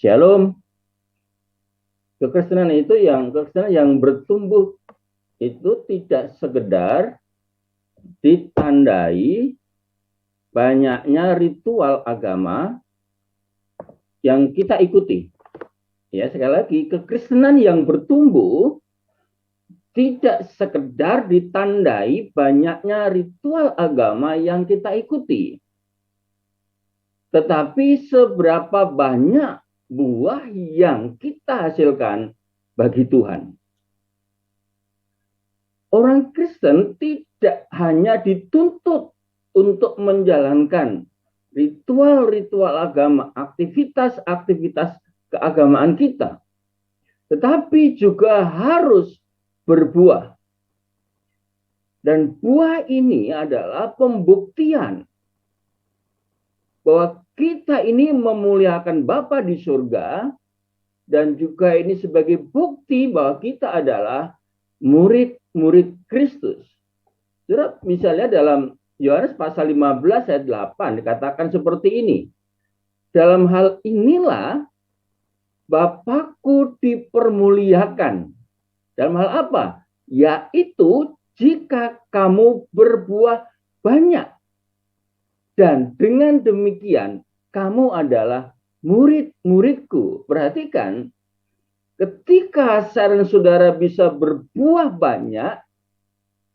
Shalom. Kekristenan yang bertumbuh itu tidak sekedar ditandai banyaknya ritual agama yang kita ikuti. Ya, sekali lagi, kekristenan yang bertumbuh tidak sekedar ditandai banyaknya ritual agama yang kita ikuti, tetapi seberapa banyak buah yang kita hasilkan bagi Tuhan. Orang Kristen tidak hanya dituntut untuk menjalankan ritual-ritual agama, aktivitas-aktivitas keagamaan kita, tetapi juga harus berbuah. Dan buah ini adalah pembuktian bahwa kita ini memuliakan Bapa di surga, dan juga ini sebagai bukti bahwa kita adalah murid-murid Kristus. Misalnya dalam Yohanes pasal 15 ayat 8 dikatakan seperti ini. Dalam hal inilah Bapakku dipermuliakan. Dalam hal apa? Yaitu jika kamu berbuah banyak. Dan dengan demikian kamu adalah murid-muridku. Perhatikan, ketika saya dan saudara bisa berbuah banyak,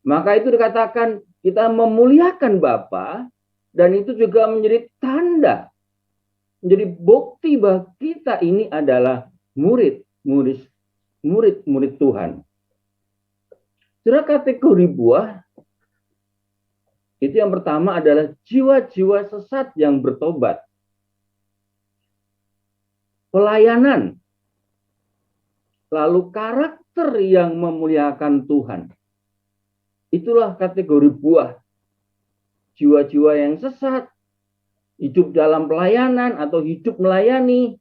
maka itu dikatakan kita memuliakan Bapa, dan itu juga menjadi tanda, menjadi bukti bahwa kita ini adalah murid-murid Tuhan. Saudara, kategori buah itu yang pertama adalah jiwa-jiwa sesat yang bertobat. Pelayanan, lalu karakter yang memuliakan Tuhan. Itulah kategori buah. Jiwa-jiwa yang sesat, hidup dalam pelayanan atau hidup melayani,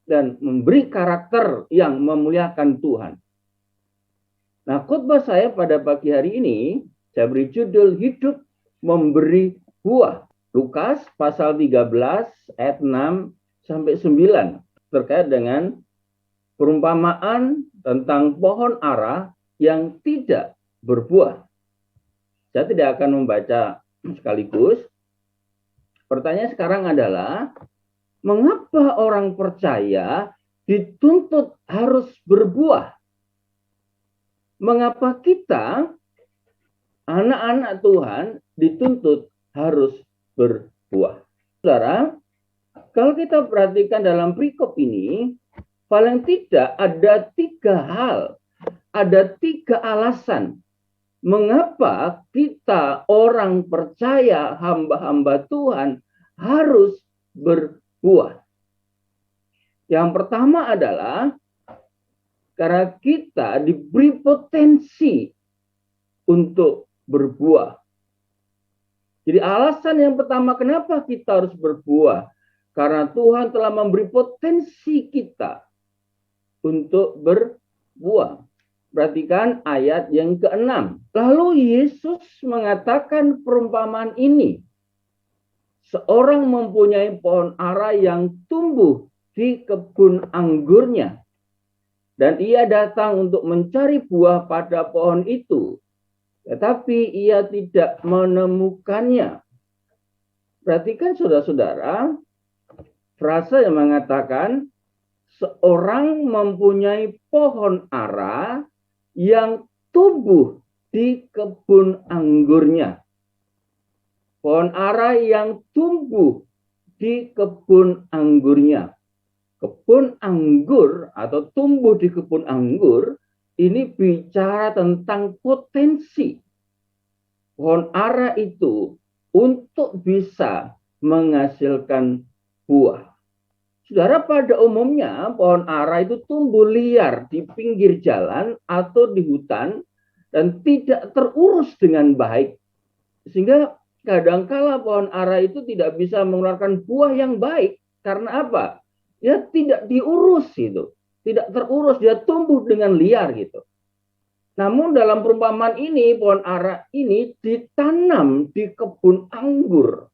dan memberi karakter yang memuliakan Tuhan. Nah, khotbah saya pada pagi hari ini, saya beri judul Hidup Memberi Buah. Lukas pasal 13 ayat 6 sampai 9 terkait dengan perumpamaan tentang pohon ara yang tidak berbuah. Saya tidak akan membaca sekaligus. Pertanyaan sekarang adalah, mengapa orang percaya dituntut harus berbuah? Mengapa kita, anak-anak Tuhan, dituntut harus berbuah? Saudara, kalau kita perhatikan dalam perikop ini, paling tidak ada 3 hal, ada 3 alasan mengapa kita orang percaya, hamba-hamba Tuhan, harus berbuah. Yang pertama adalah karena kita diberi potensi untuk berbuah. Jadi alasan yang pertama kenapa kita harus berbuah, karena Tuhan telah memberi potensi kita untuk berbuah. Perhatikan ayat yang ke-6. Lalu Yesus mengatakan perumpamaan ini. Seorang mempunyai pohon ara yang tumbuh di kebun anggurnya. Dan ia datang untuk mencari buah pada pohon itu. Tetapi ia tidak menemukannya. Perhatikan saudara-saudara, frase yang mengatakan seorang mempunyai pohon ara yang tumbuh di kebun anggurnya. Pohon ara yang tumbuh di kebun anggurnya. Kebun anggur atau tumbuh di kebun anggur ini bicara tentang potensi pohon ara itu untuk bisa menghasilkan buah. Saudara, pada umumnya pohon ara itu tumbuh liar di pinggir jalan atau di hutan dan tidak terurus dengan baik. Sehingga kadangkala pohon ara itu tidak bisa mengeluarkan buah yang baik. Karena apa? Dia tidak diurus gitu. Tidak terurus, dia tumbuh dengan liar gitu. Namun dalam perumpamaan ini, pohon ara ini ditanam di kebun anggur.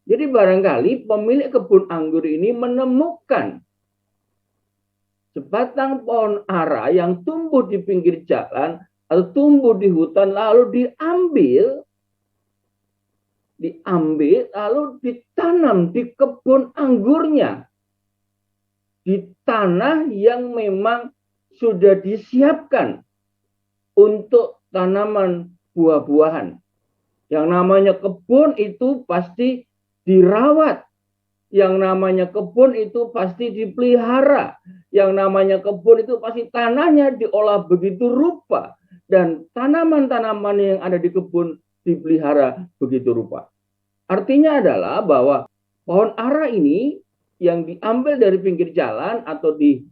Jadi barangkali pemilik kebun anggur ini menemukan sebatang pohon ara yang tumbuh di pinggir jalan atau tumbuh di hutan lalu diambil lalu ditanam di kebun anggurnya, di tanah yang memang sudah disiapkan untuk tanaman buah-buahan. Yang namanya kebun itu pasti dirawat. Yang namanya kebun itu pasti dipelihara. Yang namanya kebun itu pasti tanahnya diolah begitu rupa. Dan tanaman-tanaman yang ada di kebun dipelihara begitu rupa. Artinya adalah bahwa pohon ara ini yang diambil dari pinggir jalan atau di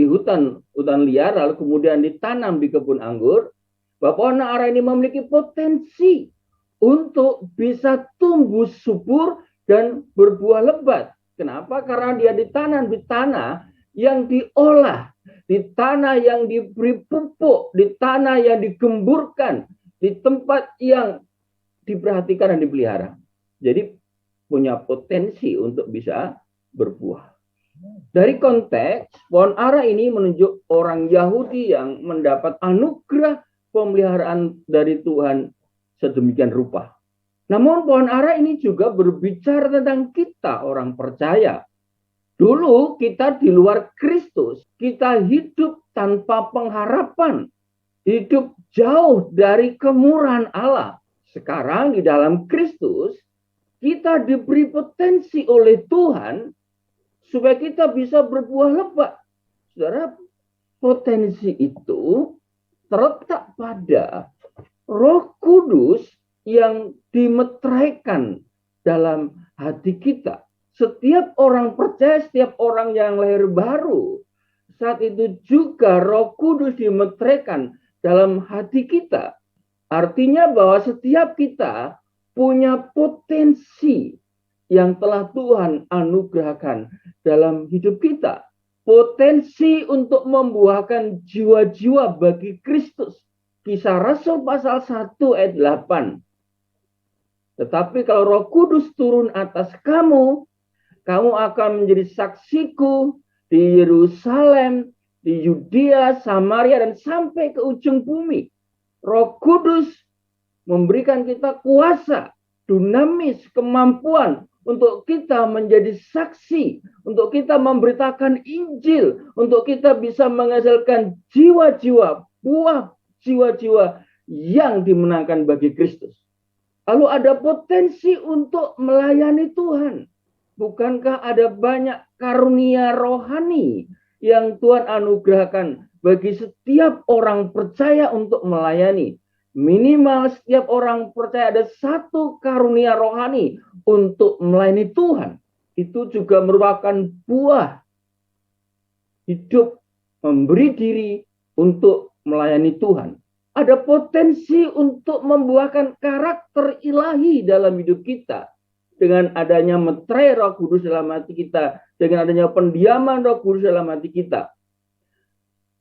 hutan liar lalu kemudian ditanam di kebun anggur, bahwa pohon ara ini memiliki potensi untuk bisa tumbuh subur dan berbuah lebat. Kenapa? Karena dia ditanam di tanah yang diolah, di tanah yang diberi pupuk, di tanah yang digemburkan, di tempat yang diperhatikan dan dipelihara. Jadi punya potensi untuk bisa berbuah. Dari konteks, pohon ara ini menunjuk orang Yahudi yang mendapat anugerah pemeliharaan dari Tuhan sedemikian rupa. Namun pohon ara ini juga berbicara tentang kita orang percaya. Dulu kita di luar Kristus, kita hidup tanpa pengharapan, hidup jauh dari kemurahan Allah. Sekarang di dalam Kristus, kita diberi potensi oleh Tuhan supaya kita bisa berbuah lebat. Saudara, potensi itu terletak pada Roh Kudus yang dimeteraikan dalam hati kita. Setiap orang percaya, setiap orang yang lahir baru, saat itu juga Roh Kudus dimeteraikan dalam hati kita. Artinya bahwa setiap kita punya potensi yang telah Tuhan anugerahkan dalam hidup kita. Potensi untuk membuahkan jiwa-jiwa bagi Kristus. Kisah Rasul pasal 1 ayat 8. Tetapi kalau Roh Kudus turun atas kamu, kamu akan menjadi saksiku di Yerusalem, di Yudea, Samaria, dan sampai ke ujung bumi. Roh Kudus memberikan kita kuasa, dinamis, kemampuan untuk kita menjadi saksi, untuk kita memberitakan Injil, untuk kita bisa menghasilkan jiwa-jiwa, buah jiwa-jiwa yang dimenangkan bagi Kristus. Lalu ada potensi untuk melayani Tuhan. Bukankah ada banyak karunia rohani yang Tuhan anugerahkan bagi setiap orang percaya untuk melayani? Minimal setiap orang percaya ada satu karunia rohani untuk melayani Tuhan. Itu juga merupakan buah hidup memberi diri untuk melayani Tuhan. Ada potensi untuk membuahkan karakter ilahi dalam hidup kita. Dengan adanya meterai Roh Kudus dalam hati kita. Dengan adanya pendiaman Roh Kudus dalam hati kita.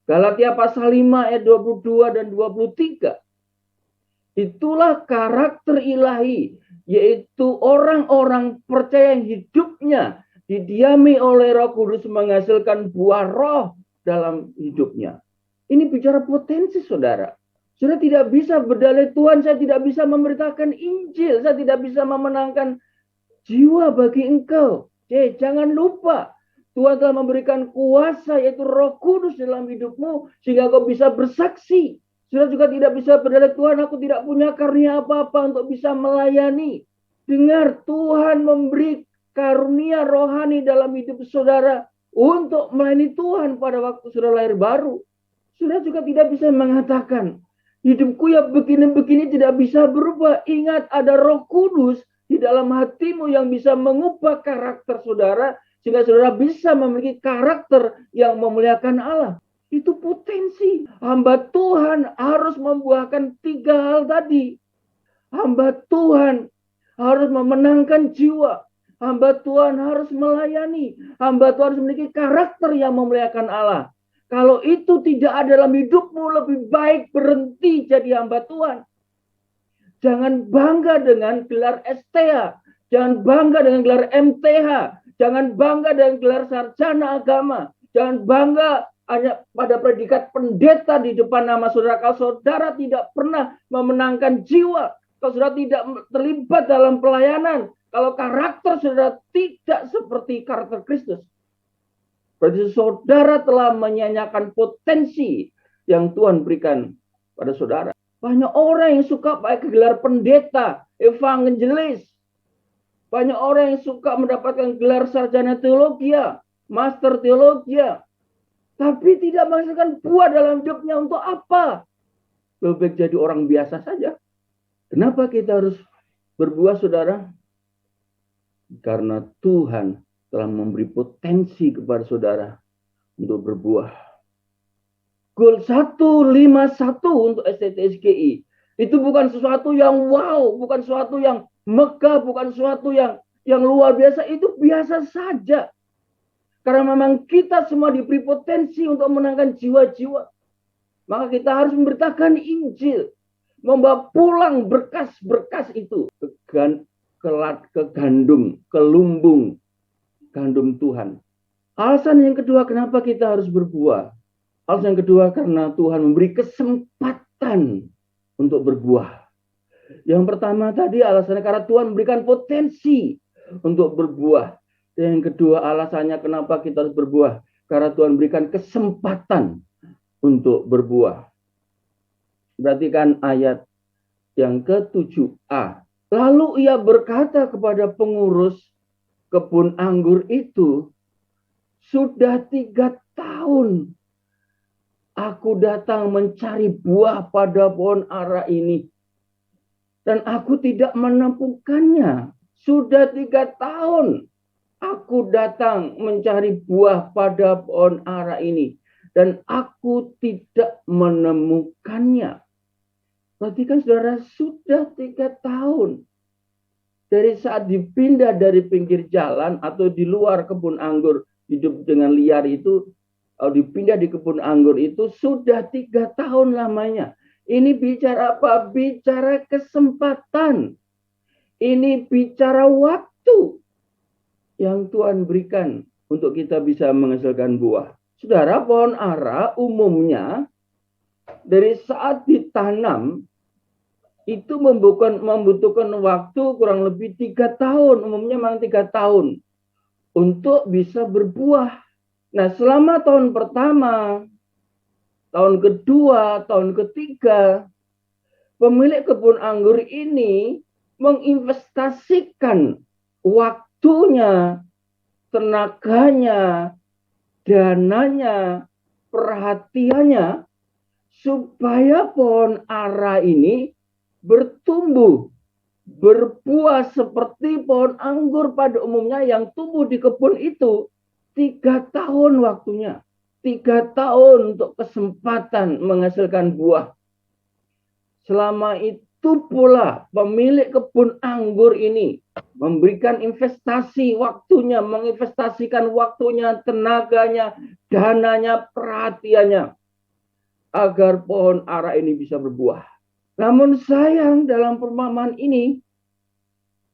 Galatia pasal 5 ayat 22 dan 23. Itulah karakter ilahi, yaitu orang-orang percaya yang hidupnya didiami oleh Roh Kudus menghasilkan buah roh dalam hidupnya. Ini bicara potensi, saudara. Saudara tidak bisa berdalih, Tuhan, saya tidak bisa memberitakan Injil, saya tidak bisa memenangkan jiwa bagi engkau. Jangan lupa, Tuhan telah memberikan kuasa, yaitu Roh Kudus dalam hidupmu, sehingga kau bisa bersaksi. Saudara juga tidak bisa berdalih, Tuhan, aku tidak punya karunia apa-apa untuk bisa melayani. Dengar, Tuhan memberi karunia rohani dalam hidup saudara untuk melayani Tuhan pada waktu saudara lahir baru. Saudara juga tidak bisa mengatakan, hidupku ya begini-begini tidak bisa berubah. Ingat, ada Roh Kudus di dalam hatimu yang bisa mengubah karakter saudara, sehingga saudara bisa memiliki karakter yang memuliakan Allah. Itu potensi. Hamba Tuhan harus membuahkan 3 hal tadi. Hamba Tuhan harus memenangkan jiwa. Hamba Tuhan harus melayani. Hamba Tuhan harus memiliki karakter yang memuliakan Allah. Kalau itu tidak ada dalam hidupmu, lebih baik berhenti jadi hamba Tuhan. Jangan bangga dengan gelar STH. Jangan bangga dengan gelar MTH. Jangan bangga dengan gelar sarjana agama. Jangan bangga hanya pada predikat pendeta di depan nama saudara. Kalau saudara tidak pernah memenangkan jiwa, kalau saudara tidak terlibat dalam pelayanan, kalau karakter saudara tidak seperti karakter Kristus, berarti saudara telah menyanyiakan potensi yang Tuhan berikan pada saudara. Banyak orang yang suka pakai gelar pendeta, evangelis. Banyak orang yang suka mendapatkan gelar sarjana teologi, master teologi, tapi tidak menghasilkan buah dalam hidupnya. Untuk apa? Lebih baik jadi orang biasa saja. Kenapa kita harus berbuah, saudara? Karena Tuhan telah memberi potensi kepada saudara untuk berbuah. Goal 151 untuk STTSGI itu bukan sesuatu yang wow, bukan sesuatu yang megah, bukan sesuatu yang luar biasa. Itu biasa saja. Karena memang kita semua diberi potensi untuk memenangkan jiwa-jiwa. Maka kita harus memberitakan Injil. Membawa pulang berkas-berkas itu ke gandum, ke lumbung gandum Tuhan. Alasan yang kedua kenapa kita harus berbuah. Alasan yang kedua karena Tuhan memberi kesempatan untuk berbuah. Yang pertama tadi alasannya karena Tuhan memberikan potensi untuk berbuah. Dan yang kedua alasannya kenapa kita harus berbuah. Karena Tuhan berikan kesempatan untuk berbuah. Perhatikan ayat yang ke-7a. Lalu ia berkata kepada pengurus kebun anggur itu, sudah 3 tahun aku datang mencari buah pada pohon ara ini. Dan aku tidak menemukannya. Sudah 3 tahun aku datang mencari buah pada pohon ara ini. Dan aku tidak menemukannya. Perhatikan saudara, sudah 3 tahun. Dari saat dipindah dari pinggir jalan atau di luar kebun anggur, hidup dengan liar itu, dipindah di kebun anggur itu sudah 3 tahun lamanya. Ini bicara apa? Bicara kesempatan. Ini bicara waktu yang Tuhan berikan untuk kita bisa menghasilkan buah. Saudara, pohon ara umumnya dari saat ditanam itu membutuhkan waktu kurang lebih 3 tahun. Umumnya memang 3 tahun untuk bisa berbuah. Nah, selama tahun pertama, tahun kedua, tahun ketiga, pemilik kebun anggur ini menginvestasikan waktunya, tenaganya, dananya, perhatiannya, supaya pohon ara ini bertumbuh, berbuah seperti pohon anggur pada umumnya yang tumbuh di kebun itu. 3 tahun waktunya. 3 tahun untuk kesempatan menghasilkan buah. Selama itu pula pemilik kebun anggur ini memberikan investasi waktunya, menginvestasikan waktunya, tenaganya, dananya, perhatiannya, agar pohon ara ini bisa berbuah. Namun sayang dalam perumpamaan ini,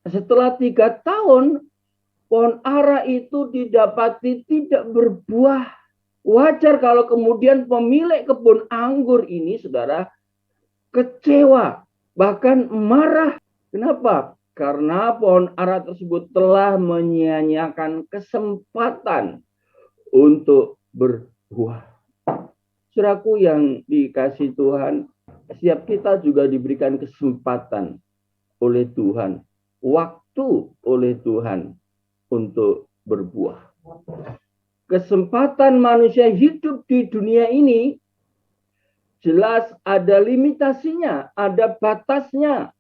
setelah 3 tahun, pohon ara itu didapati tidak berbuah. Wajar kalau kemudian pemilik kebun anggur ini, saudara, kecewa, bahkan marah. Kenapa? Karena pohon ara tersebut telah menyia-nyiakan kesempatan untuk berbuah. Saudaraku yang dikasihi Tuhan, setiap kita juga diberikan kesempatan oleh Tuhan, waktu oleh Tuhan untuk berbuah. Kesempatan manusia hidup di dunia ini jelas ada limitasinya, ada batasnya.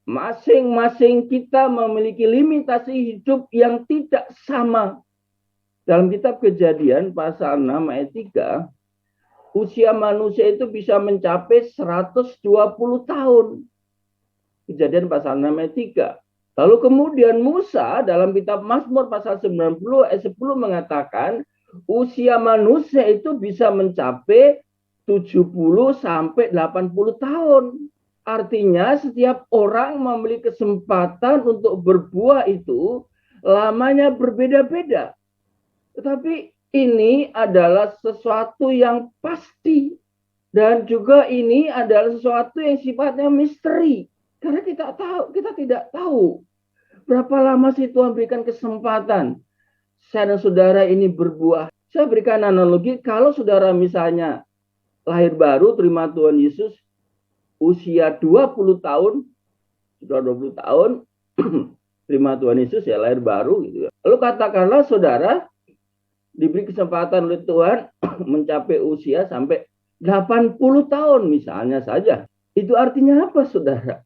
Masing-masing kita memiliki limitasi hidup yang tidak sama. Dalam kitab Kejadian pasal 6 ayat 3, usia manusia itu bisa mencapai 120 tahun. Kejadian pasal 6 ayat 3. Lalu kemudian Musa dalam kitab Mazmur pasal 90 ayat 10 mengatakan usia manusia itu bisa mencapai 70 sampai 80 tahun. Artinya setiap orang memiliki kesempatan untuk berbuah itu lamanya berbeda-beda. Tetapi ini adalah sesuatu yang pasti. Dan juga ini adalah sesuatu yang sifatnya misteri. Karena kita tidak tahu berapa lama sih Tuhan berikan kesempatan saya dan saudara ini berbuah. Saya berikan analogi, kalau saudara misalnya lahir baru, terima Tuhan Yesus, usia 20 tahun, sudah 20 tahun, terima Tuhan Yesus ya lahir baru gitu. Lalu katakanlah saudara diberi kesempatan oleh Tuhan mencapai usia sampai 80 tahun misalnya saja. Itu artinya apa saudara?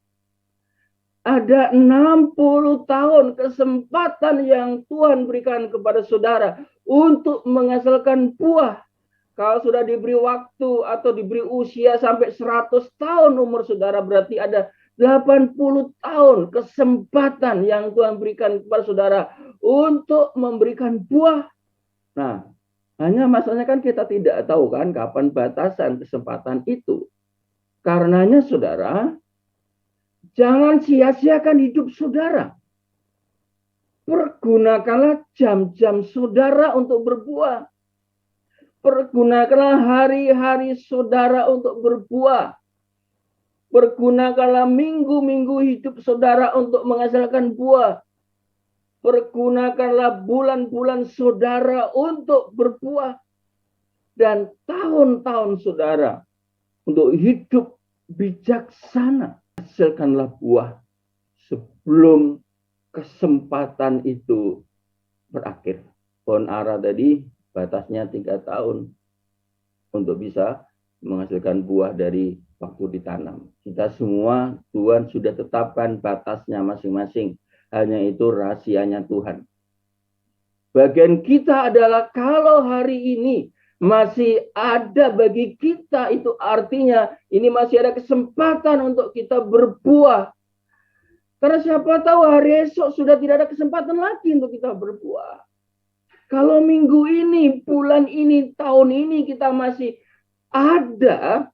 Ada 60 tahun kesempatan yang Tuhan berikan kepada saudara untuk menghasilkan buah. Kalau sudah diberi waktu atau diberi usia sampai 100 tahun umur saudara, berarti ada 80 tahun kesempatan yang Tuhan berikan kepada saudara untuk memberikan buah. Nah, hanya masalahnya kan kita tidak tahu kan kapan batasan kesempatan itu. Karenanya saudara, jangan sia-siakan hidup saudara. Pergunakanlah jam-jam saudara untuk berbuah. Pergunakanlah hari-hari saudara untuk berbuah. Pergunakanlah minggu-minggu hidup saudara untuk menghasilkan buah. Pergunakanlah bulan-bulan saudara untuk berbuah. Dan tahun-tahun saudara untuk hidup bijaksana. Hasilkanlah buah sebelum kesempatan itu berakhir. Pohon ara tadi batasnya 3 tahun untuk bisa menghasilkan buah dari waktu ditanam. Kita semua Tuhan sudah tetapkan batasnya masing-masing. Hanya itu rahasianya Tuhan. Bagian kita adalah kalau hari ini masih ada bagi kita, itu artinya ini masih ada kesempatan untuk kita berbuah. Karena siapa tahu hari esok sudah tidak ada kesempatan lagi untuk kita berbuah. Kalau minggu ini, bulan ini, tahun ini kita masih ada,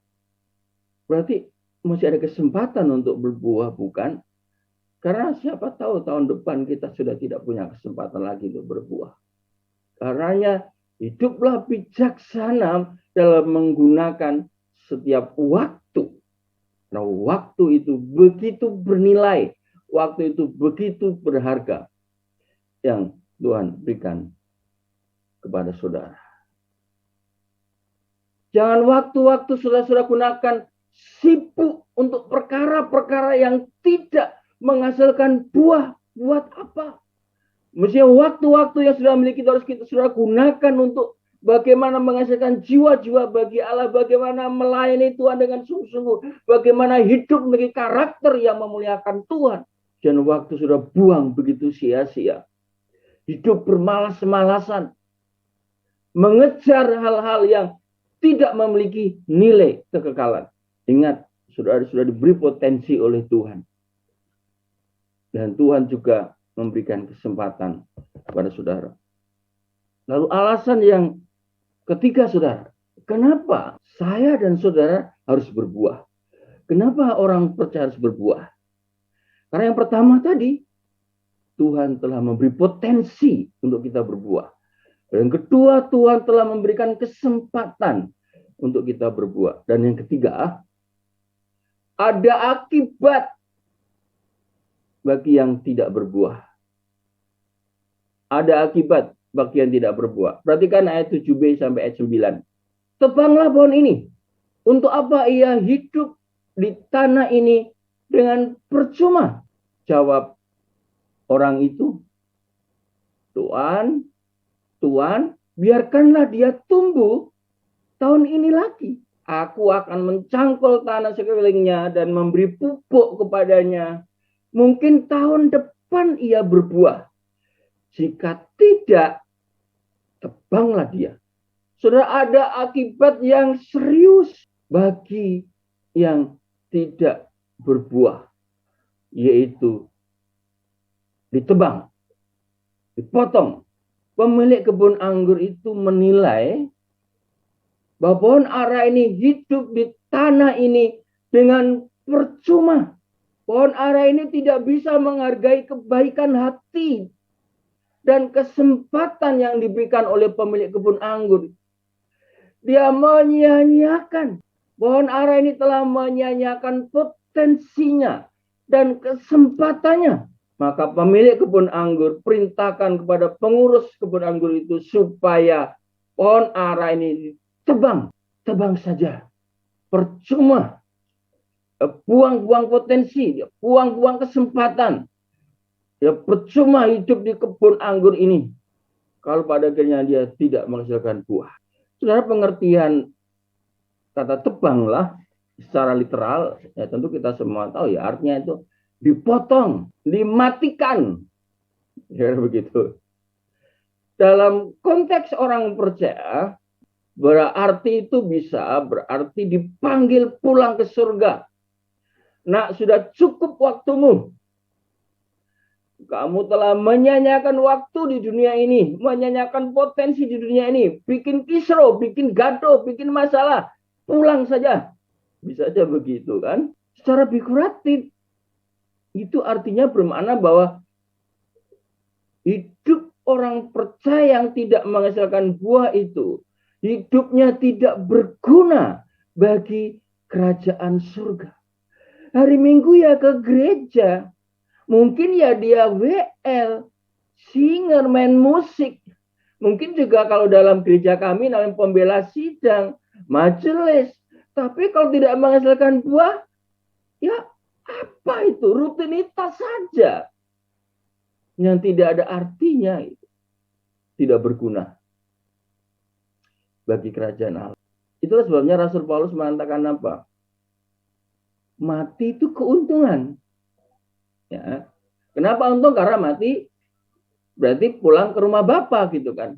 berarti masih ada kesempatan untuk berbuah, bukan? Karena siapa tahu tahun depan kita sudah tidak punya kesempatan lagi untuk berbuah. Karenanya hiduplah bijaksana dalam menggunakan setiap waktu. Nah, waktu itu begitu bernilai. Waktu itu begitu berharga yang Tuhan berikan kepada saudara. Jangan waktu-waktu saudara gunakan sibuk untuk perkara-perkara yang tidak menghasilkan buah. Buat apa? Mestinya waktu-waktu yang sudah miliki harus kita sudah gunakan untuk bagaimana menghasilkan jiwa-jiwa bagi Allah, bagaimana melayani Tuhan dengan sungguh-sungguh, bagaimana hidup memiliki karakter yang memuliakan Tuhan. Dan waktu sudah buang begitu sia-sia. Hidup bermalas-malasan, mengejar hal-hal yang tidak memiliki nilai kekekalan. Ingat, saudara sudah diberi potensi oleh Tuhan. Dan Tuhan juga memberikan kesempatan kepada saudara. Lalu alasan yang ketiga saudara, kenapa saya dan saudara harus berbuah? Kenapa orang percaya harus berbuah? Karena yang pertama tadi, Tuhan telah memberi potensi untuk kita berbuah. Dan kedua, Tuhan telah memberikan kesempatan untuk kita berbuah. Dan yang ketiga, ada akibat bagi yang tidak berbuah. Ada akibat bagi yang tidak berbuah. Perhatikan ayat 7b sampai ayat 9. Tebanglah pohon ini. Untuk apa ia hidup di tanah ini dengan percuma? Jawab orang itu, Tuhan, biarkanlah dia tumbuh tahun ini lagi. Aku akan mencangkul tanah sekelilingnya dan memberi pupuk kepadanya. Mungkin tahun depan ia berbuah. Jika tidak, tebanglah dia. Sudah ada akibat yang serius bagi yang tidak berbuah, yaitu ditebang, dipotong. Pemilik kebun anggur itu menilai bahwa pohon ara ini hidup di tanah ini dengan percuma. Pohon ara ini tidak bisa menghargai kebaikan hati dan kesempatan yang diberikan oleh pemilik kebun anggur. Dia menyia-nyiakan. Pohon ara ini telah menyia-nyiakan potensinya dan kesempatannya. Maka pemilik kebun anggur perintahkan kepada pengurus kebun anggur itu supaya pohon ara ini ditebang. Tebang saja. Percuma. Buang-buang potensi. Buang-buang kesempatan. Ya percuma hidup di kebun anggur ini. Kalau pada akhirnya dia tidak menghasilkan buah. Saudara, pengertian kata tebanglah secara literal, ya tentu kita semua tahu ya artinya itu dipotong, dimatikan. Ya begitu. Dalam konteks orang percaya, berarti itu bisa berarti dipanggil pulang ke surga. Nak, sudah cukup waktumu. Kamu telah menyanyiakan waktu di dunia ini, menyanyiakan potensi di dunia ini, bikin kisruh, bikin gaduh, bikin masalah. Pulang saja. Bisa saja begitu kan? Secara figuratif, itu artinya bermakna bahwa hidup orang percaya yang tidak menghasilkan buah itu, hidupnya tidak berguna bagi kerajaan surga. Hari Minggu ya ke gereja, mungkin ya dia WL, singer, main musik. Mungkin juga kalau dalam gereja kami namanya pembela sidang, majelis. Tapi kalau tidak menghasilkan buah, ya apa itu? Rutinitas saja. Yang tidak ada artinya. Tidak berguna bagi kerajaan Allah. Itulah sebabnya Rasul Paulus mengatakan apa? Mati itu keuntungan. Ya. Kenapa untung? Karena mati berarti pulang ke rumah Bapa gitu kan.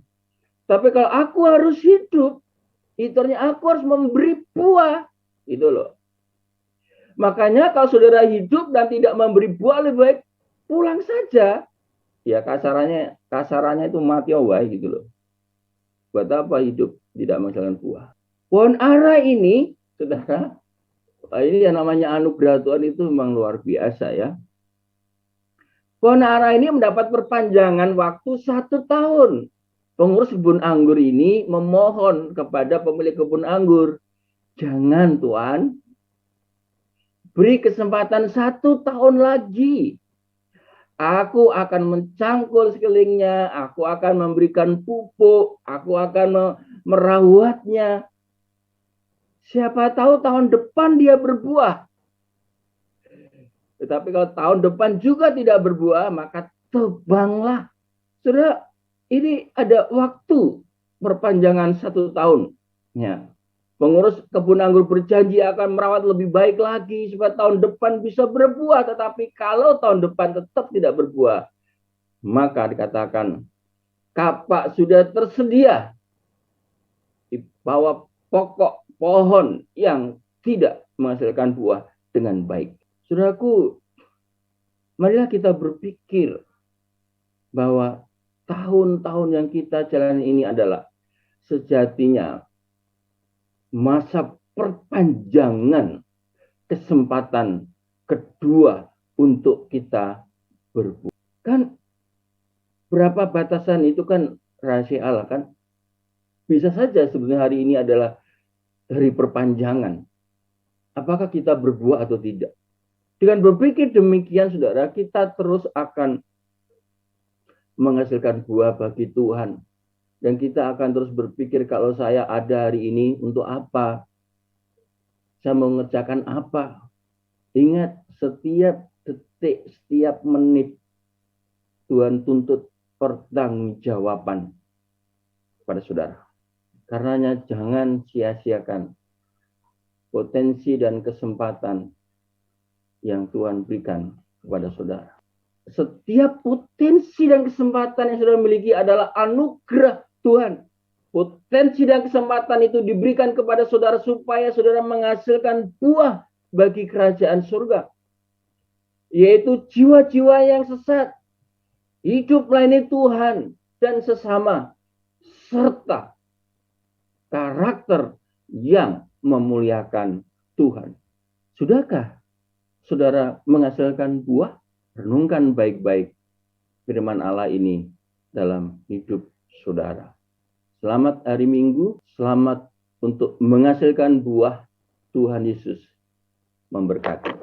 Tapi kalau aku harus hidup, itu artinya aku harus memberi buah. Itu loh. Makanya kalau saudara hidup dan tidak memberi buah, lebih baik pulang saja. Ya kasarannya itu mati awal gitu loh. Buat apa hidup tidak menghasilkan buah? Pohon ara ini, saudara, ini yang namanya anugerah Tuhan itu memang luar biasa ya. Pohon ara ini mendapat perpanjangan waktu 1 tahun. Pengurus kebun anggur ini memohon kepada pemilik kebun anggur, jangan Tuhan, beri kesempatan 1 tahun lagi. Aku akan mencangkul sekelilingnya, aku akan memberikan pupuk, aku akan merawatnya. Siapa tahu tahun depan dia berbuah. Tetapi kalau tahun depan juga tidak berbuah, maka tebanglah. Saudara, ini ada waktu perpanjangan 1 tahun. Ya. Pengurus kebun anggur berjanji akan merawat lebih baik lagi supaya tahun depan bisa berbuah. Tetapi kalau tahun depan tetap tidak berbuah, maka dikatakan kapak sudah tersedia di bawah pokok pohon yang tidak menghasilkan buah dengan baik. Saudaraku, marilah kita berpikir bahwa tahun-tahun yang kita jalani ini adalah sejatinya masa perpanjangan kesempatan kedua untuk kita berbuah. Kan berapa batasan itu kan rahasia Allah kan? Bisa saja sebenarnya hari ini adalah hari perpanjangan. Apakah kita berbuah atau tidak? Dengan berpikir demikian, saudara, kita terus akan menghasilkan buah bagi Tuhan. Dan kita akan terus berpikir, kalau saya ada hari ini untuk apa? Saya mengerjakan apa? Ingat, setiap detik, setiap menit, Tuhan tuntut pertanggungjawaban pada saudara. Karenanya jangan sia-siakan potensi dan kesempatan yang Tuhan berikan kepada saudara. Setiap potensi dan kesempatan yang saudara miliki adalah anugerah Tuhan. Potensi dan kesempatan itu diberikan kepada saudara supaya saudara menghasilkan buah bagi kerajaan surga. Yaitu jiwa-jiwa yang sesat, hidup melayani Tuhan dan sesama, serta karakter yang memuliakan Tuhan. Sudahkah saudara menghasilkan buah? Renungkan baik-baik firman Allah ini dalam hidup saudara. Selamat hari Minggu, selamat untuk menghasilkan buah. Tuhan Yesus memberkati.